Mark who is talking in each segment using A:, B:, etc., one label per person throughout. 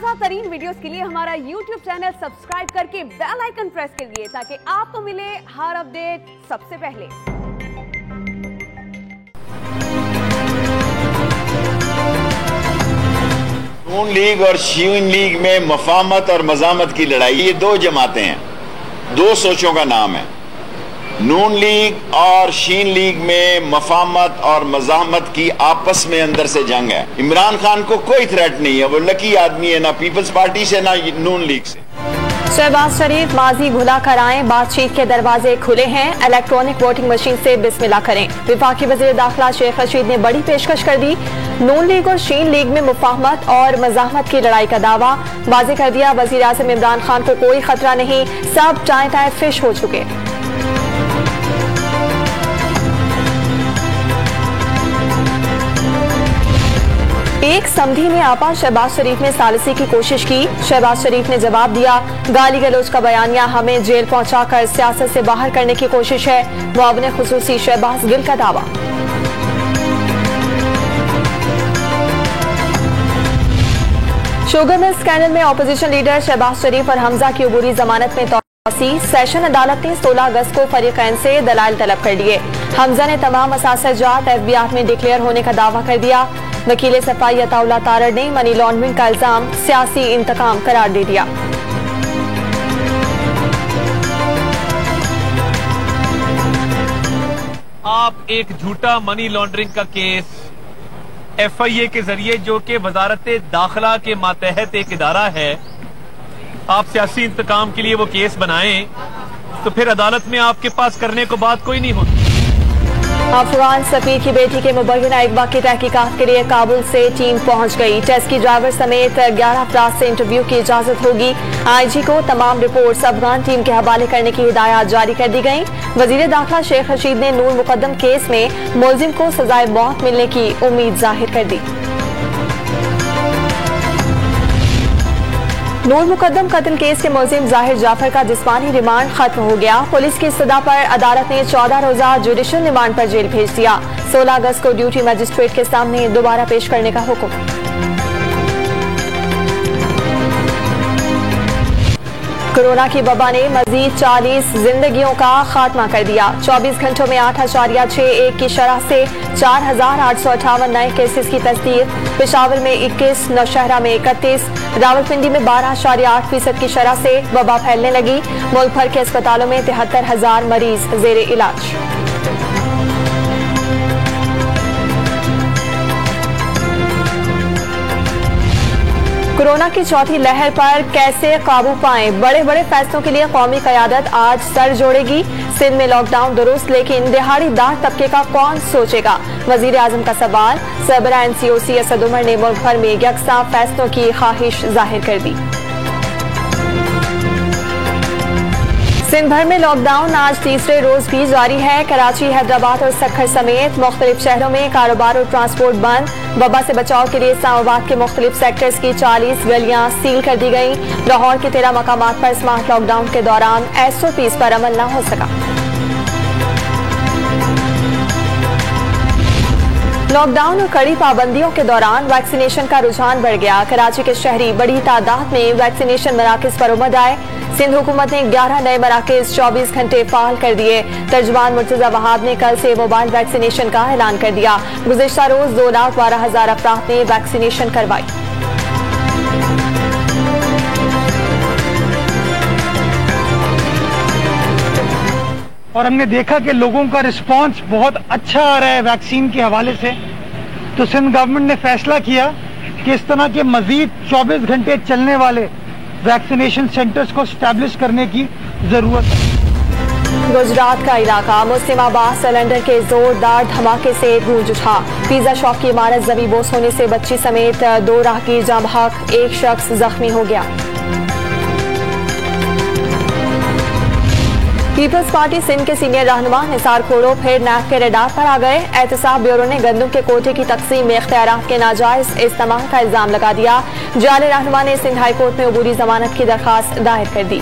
A: ताज़ा तरीन वीडियोस के लिए हमारा YouTube चैनल सब्सक्राइब करके बेल आइकन प्रेस करिए ताकि आपको मिले हर अपडेट सबसे पहले।
B: नून लीग और शीन लीग में मफामत और मजामत की लड़ाई, ये दो जमातें हैं, दो सोचों का नाम है। नून लीग और शीन लीग में मफामत और मजामत की आपस में अंदर से जंग है। इमरान खान को कोई थ्रेट नहीं है, वो लकी आदमी है, ना पीपल्स पार्टी से ना नून लीग से।
C: शहबाज शरीफ माजी भुला कर आए, बातचीत के दरवाजे खुले हैं, इलेक्ट्रॉनिक वोटिंग मशीन से बिस्मिल्लाह करें। विफाकी वजीर दाखिला शेख रशीद ने बड़ी पेशकश कर दी। नून लीग और शीन लीग में मुफाहमत और मजामत की लड़ाई का दावा वाज़ेह कर दिया। वजीर आज़म इमरान खान को कोई खतरा नहीं, सब टाए टाए फिश हो चुके। एक समधी ने आपा शहबाज शरीफ में सालिसी की कोशिश की। शहबाज शरीफ ने जवाब दिया, गाली गलौज का बयानिया हमें जेल पहुंचाकर सियासत से बाहर करने की कोशिश है। मुआविन खुसूसी शहबाज गिल का दावा। शुगर मिल स्कैंडल में ऑपोजिशन लीडर शहबाज शरीफ और हमजा की अबूरी जमानत में तौसी। सेशन अदालत ने 16 अगस्त को फरीकैन से दलाइल तलब कर लिए। हमजा ने तमाम असासजात FBI में डिक्लेयर होने का दावा कर दिया। वकील सफाई अताउल्लाह तारड़ ने मनी लॉन्ड्रिंग का इल्जाम सियासी इंतकाम करार दे दिया।
D: आप एक झूठा मनी लॉन्ड्रिंग का केस FIA के जरिए, जो कि वजारत दाखिला के मातहत एक इदारा है, आप सियासी इंतकाम के लिए वो केस बनाएं तो फिर अदालत में आपके पास करने को बात कोई नहीं होती।
C: अफगान सफीर की बेटी के मुबैना इकबा की तहकीकात के लिए काबुल से टीम पहुंच गई। टैक्सी ड्राइवर समेत 11 अफराद से इंटरव्यू की इजाजत होगी। IG को तमाम रिपोर्ट्स अफगान टीम के हवाले करने की हिदायत जारी कर दी गई। वजीर दाखिला शेख रशीद ने नूर मुकद्दम केस में मुलजिम को सजाए मौत मिलने की उम्मीद जाहिर कर दी। नूर मुकद्दम कत्ल केस के मुलजिम जाहिर जाफर का जिस्मानी रिमांड खत्म हो गया। पुलिस की इस्तदा पर अदालत ने 14 रोजा जुडिशल रिमांड पर जेल भेज दिया। 16 अगस्त को ड्यूटी मजिस्ट्रेट के सामने दोबारा पेश करने का हुक्म। कोरोना की वबा ने मजीद 40 जिंदगियों का खात्मा कर दिया। 24 घंटों में 8.61 की शरह से 4,858 नए केसेस की तस्दीक। पेशावर में 21, नौशहरा में 31, रावलपिंडी में 12.8% की शरह से वबा फैलने लगी। मुल्क भर के अस्पतालों में 73,000 मरीज जेर इलाज। कोरोना की चौथी लहर पर कैसे काबू पाएं, बड़े बड़े फैसलों के लिए कौमी क़यादत आज सर जोड़ेगी। सिंध में लॉकडाउन दुरुस्त, लेकिन दिहाड़ीदार तबके का कौन सोचेगा, वजीर आजम का सवाल। सरबराह NCOC असद उमर ने मुल्क भर में यकसा फैसलों की ख्वाहिश जाहिर कर दी। सिंध भर में लॉकडाउन आज तीसरे रोज भी जारी है। कराची, हैदराबाद और सक्खर समेत मुख्तलिफ शहरों में कारोबार और ट्रांसपोर्ट बंद। वबा से बचाव के लिए इस्लामाबाद के मुख्तलिफ सेक्टर्स की 40 गलियां सील कर दी गई। लाहौर के 13 मकामात पर स्मार्ट लॉकडाउन के दौरान SOPs पर अमल न हो सका। लॉकडाउन और कड़ी पाबंदियों के दौरान वैक्सीनेशन का रुझान बढ़ गया। कराची के शहरी बड़ी तादाद में वैक्सीनेशन मराकज पर उमड़ आए। सिंध हुकूमत ने 11 नए मराकज 24 घंटे फाल कर दिए। तर्जुमान मुर्तजा वहाब ने कल से मोबाइल वैक्सीनेशन का ऐलान कर दिया। गुज़िश्ता रोज 2,12,000 अफराद ने वैक्सीनेशन करवाई।
E: और हमने देखा कि लोगों का रिस्पांस बहुत अच्छा आ रहा है वैक्सीन के हवाले से। तो सिंध गवर्नमेंट ने फैसला किया कि इस तरह के मजीद 24 घंटे चलने वाले वैक्सीनेशन सेंटर्स को स्टैब्लिश करने की जरूरत है।
C: गुजरात का इलाका मुस्लिम आबाद सिलेंडर के जोरदार धमाके से गूंज उठा। पिज्जा शॉप की इमारत जमीबोस होने से बच्ची समेत 2 राहगीर जाँ बहक, एक शख्स जख्मी हो गया। पीपल्स पार्टी सिंध के सीनियर रहनुमा निसार खोड़ो फिर नैब के रडार पर आ गए। एहतसाब ब्यूरो ने गंदम के कोटे की तकसीम में इख्तियारात के नाजायज इस्तेमाल का इल्जाम लगा दिया। जाले रहनुमा ने सिंध हाई कोर्ट में अबूरी जमानत की दरखास्त दायर कर दी।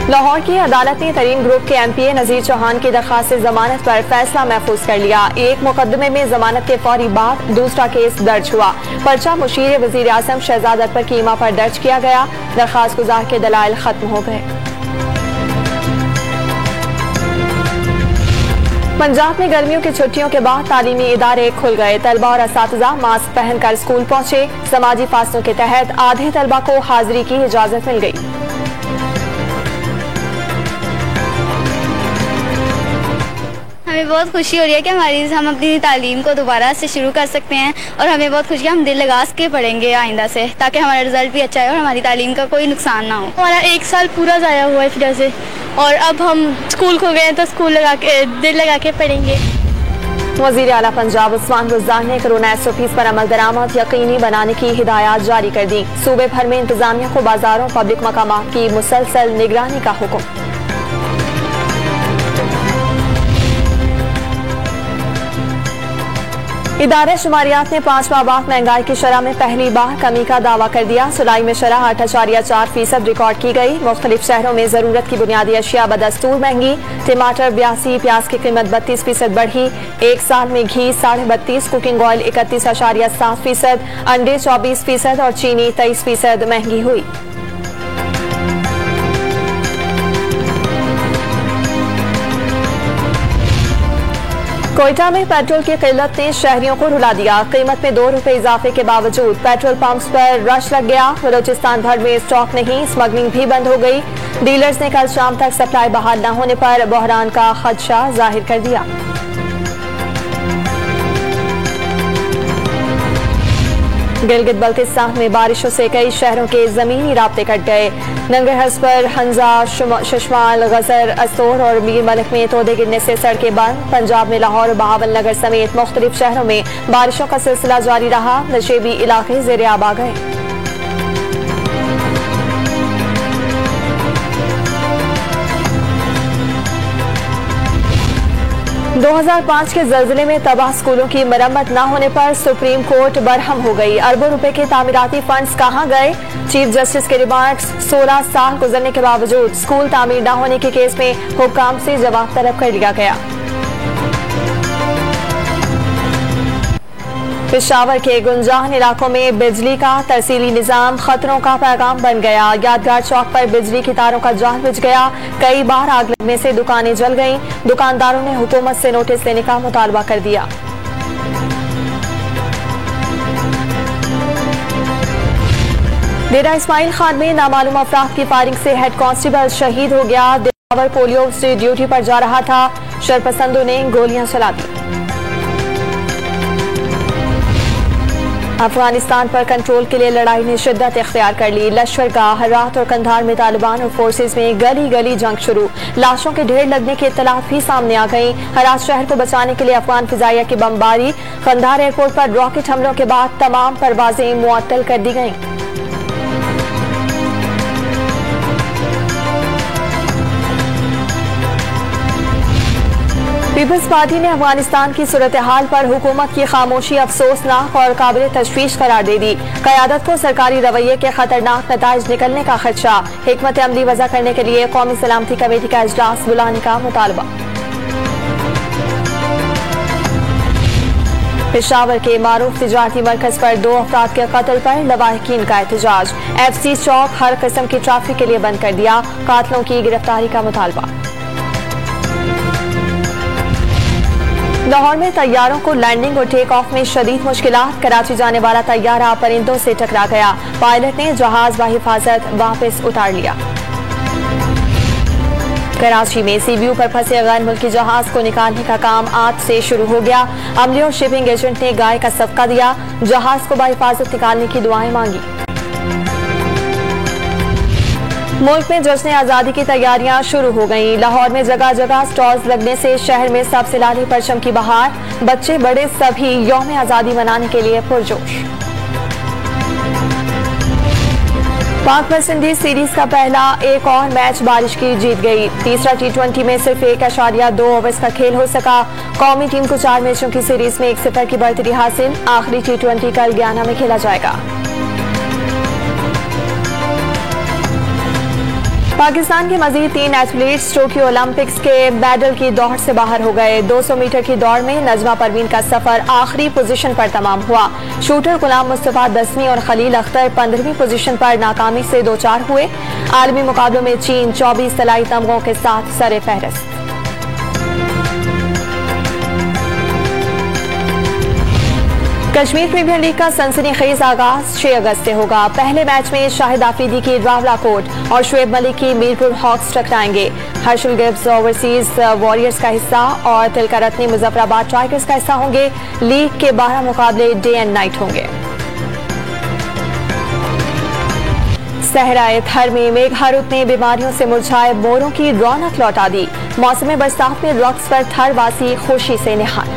C: लाहौर की अदालत ने तरीन ग्रुप के MPA नजीर चौहान की दरखास्त से जमानत पर फैसला महफूज कर लिया। एक मुकदमे में जमानत के फौरी बाद दूसरा केस दर्ज हुआ। पर्चा मुशीर वजीर आजम शहजाद अकबर की इमा पर दर्ज किया गया। दरखास्त गुजार के दलाइल खत्म हो गए। पंजाब में गर्मियों की छुट्टियों के बाद तालीमी इदारे खुल गए। तलबा और असातिज़ा मास्क पहनकर स्कूल पहुंचे। समाजी फासलों के तहत आधे तलबा को हाजिरी की इजाजत मिल गई।
F: हमें बहुत खुशी हो रही है कि हम अपनी तालीम को दोबारा से शुरू कर सकते हैं और हमें बहुत खुशी है हम दिल लगा के पढ़ेंगे आइंदा से, ताकि हमारा रिजल्ट भी अच्छा है और हमारी तालीम का कोई नुकसान ना हो। हमारा 1 साल पूरा ज़ाया हुआ है इस वजह से, और अब हम स्कूल खुल गए हैं तो स्कूल दिल लगा के पढ़ेंगे।
C: वज़ीर आला पंजाब उस्मान बुज़दार ने कोरोना SOPs पर अमल दरामद यकीनी बनाने की हिदायत जारी कर दी। सूबे भर में इंतजामिया को बाजारों पब्लिक मकामात की मुसलसल निगरानी का हुक्म। इदारे शुमारियात ने 5वां बार महंगाई की शरह में पहली बार कमी का दावा कर दिया। जुलाई में शरह 8.4% रिकॉर्ड की गई। मुख्तलिफ शहरों में जरूरत की बुनियादी अशिया बदस्तूर महंगी। टमाटर 82, प्याज की कीमत 32% बढ़ी। एक साल में घी 32.5, कुकिंग ऑयल 31.7%, अंडे 24% और चीनी 23% महंगी हुई। कोयटा में पेट्रोल की किल्लत ने शहरियों को रुला दिया। कीमत में 2 रुपए इजाफे के बावजूद पेट्रोल पंप्स पर रश लग गया। बलोचिस्तान भर में स्टॉक नहीं, स्मगलिंग भी बंद हो गई। डीलर्स ने कल शाम तक सप्लाई बहाल न होने पर बहरान का खदशा जाहिर कर दिया। गिलगित बल्तिस्तान में बारिशों से कई शहरों के जमीनी राब्ते कट गए। नंगरहस पर हंजा, शशमाल, गजर, अस्तोर और मीर मलिक में तोदे गिरने से सड़कें बंद। पंजाब में लाहौर, बहावल नगर समेत मुख्तलिफ शहरों में बारिशों का सिलसिला जारी रहा। नशेबी इलाके ज़ेरे आब आ गए। – 2005 के जल्जले में तबाह स्कूलों की मरम्मत न होने पर सुप्रीम कोर्ट बरहम हो गई। अरबों रुपए के तामीराती फंड्स कहां गए? चीफ जस्टिस के रिमार्क्स। 16 साल गुजरने के बावजूद स्कूल तामीर न होने के केस में हुक्काम से जवाब तलब कर लिया गया। पेशावर के गुंजान इलाकों में बिजली का तरसीली निजाम खतरों का पैगाम बन गया। यादगार चौक पर बिजली की तारों का जाल बुझ गया। कई बार आग लगने से दुकानें जल गईं। दुकानदारों ने हुकूमत से नोटिस देने का मुतालबा कर दिया। डेरा इस्माइल खान में नामालूम अफराद की फायरिंग से हेड कांस्टेबल शहीद हो गया। दिलावर पोलियो से ड्यूटी पर जा रहा था, शरपसंदों ने गोलियां चला दी। अफगानिस्तान पर कंट्रोल के लिए लड़ाई ने शिद्दत इख्तियार कर ली। लश्करगाह, हरात और कंधार में तालिबान और फोर्सेज में गली गली जंग शुरू। लाशों के ढेर लगने की इत्तलात भी सामने आ गई। हरात शहर को बचाने के लिए अफगान फिजाइया की बमबारी। कंधार एयरपोर्ट पर रॉकेट हमलों के बाद तमाम परवाजें मुअत्तल कर दी गईं। पीपल्स पार्टी ने अफगानिस्तान की सूरत हाल पर हुकूमत की खामोशी अफसोसनाक और काबिल तशवीश करार दे दी। क़यादत को सरकारी रवैये के खतरनाक नताइज निकलने का खदशा। हिकमत अमली वज़ा करने के लिए कौमी सलामती कमेटी का इजलास बुलाने का मुतालबा। पेशावर के मारूफ तिजारती मरकज पर 2 अफराद के कत्ल पर लवाहिकीन का एहतजाज। FC चौक हर किस्म की ट्रैफिक के लिए बंद कर दिया। कातलों की गिरफ्तारी का मुतालबा। लाहौर में तैयारों को लैंडिंग और टेक ऑफ में शदीद मुश्किलात। कराची जाने वाला तैयारा परिंदों से टकरा गया। पायलट ने जहाज बहिफाजत वापस उतार लिया। कराची में CBU पर फंसे गैर मुल्की जहाज को निकालने का काम आज से शुरू हो गया। अमले और शिपिंग एजेंट ने गाय का सदका दिया। जहाज को बहिफाजत निकालने की दुआएं मांगी। मुल्क में जश्न आज़ादी की तैयारियां शुरू हो गईं। लाहौर में जगह जगह स्टॉल्स लगने से शहर में सबसे लाली परचम की बहार। बच्चे बड़े सभी यौम आज़ादी मनाने के लिए पुरजोश। पाक वेस्ट इंडीज सीरीज का पहला एक और मैच बारिश की जीत गई। तीसरा T20 में सिर्फ 1.2 ओवर्स का खेल हो सका। कौमी टीम को 4 मैचों की सीरीज में 1-0 की बढ़तरी हासिल। आखिरी T20 कल गयाना में खेला जाएगा। पाकिस्तान के मजीद 3 एथलीट्स टोक्यो ओलंपिक्स के मेडल की दौड़ से बाहर हो गए। 200 मीटर की दौड़ में नजमा परवीन का सफर आखिरी पोजीशन पर तमाम हुआ। शूटर गुलाम मुस्तफा 10वीं और खलील अख्तर 15वीं पोजीशन पर नाकामी से 2-4 हुए। आलमी मुकाबलों में चीन 24 तलाई तमगों के साथ सरे फहरिस्त। कश्मीर प्रीमियर लीग का सनसनीखेज आगाज 6 अगस्त से होगा। पहले मैच में शाहिद आफरीदी की रावला कोट और शुएब मलिक की मीरपुर हॉक्स टकराएंगे। हर्षल गिब्स ओवरसीज वॉरियर्स का हिस्सा और तिलकरत्नी मुजफ्फराबाद टाइगर्स का हिस्सा होंगे। लीग के 12 मुकाबले डे एंड नाइट होंगे। सहराए थर में मेघारुत ने बीमारियों से मुरझाए मोरों की रौनक लौटा दी। मौसम बरसात में रक्स पर थर वासी खुशी से निहाल।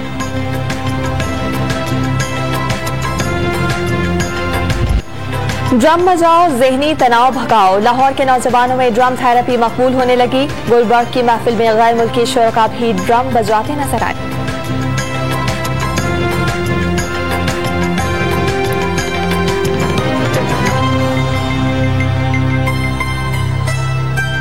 C: ड्रम बजाओ, जहनी तनाव भगाओ। लाहौर के नौजवानों में ड्रम थेरेपी मकबूल होने लगी। गुलबर्ग की महफिल में गैर मुल्की शुरका भी ड्रम बजाते नजर आए।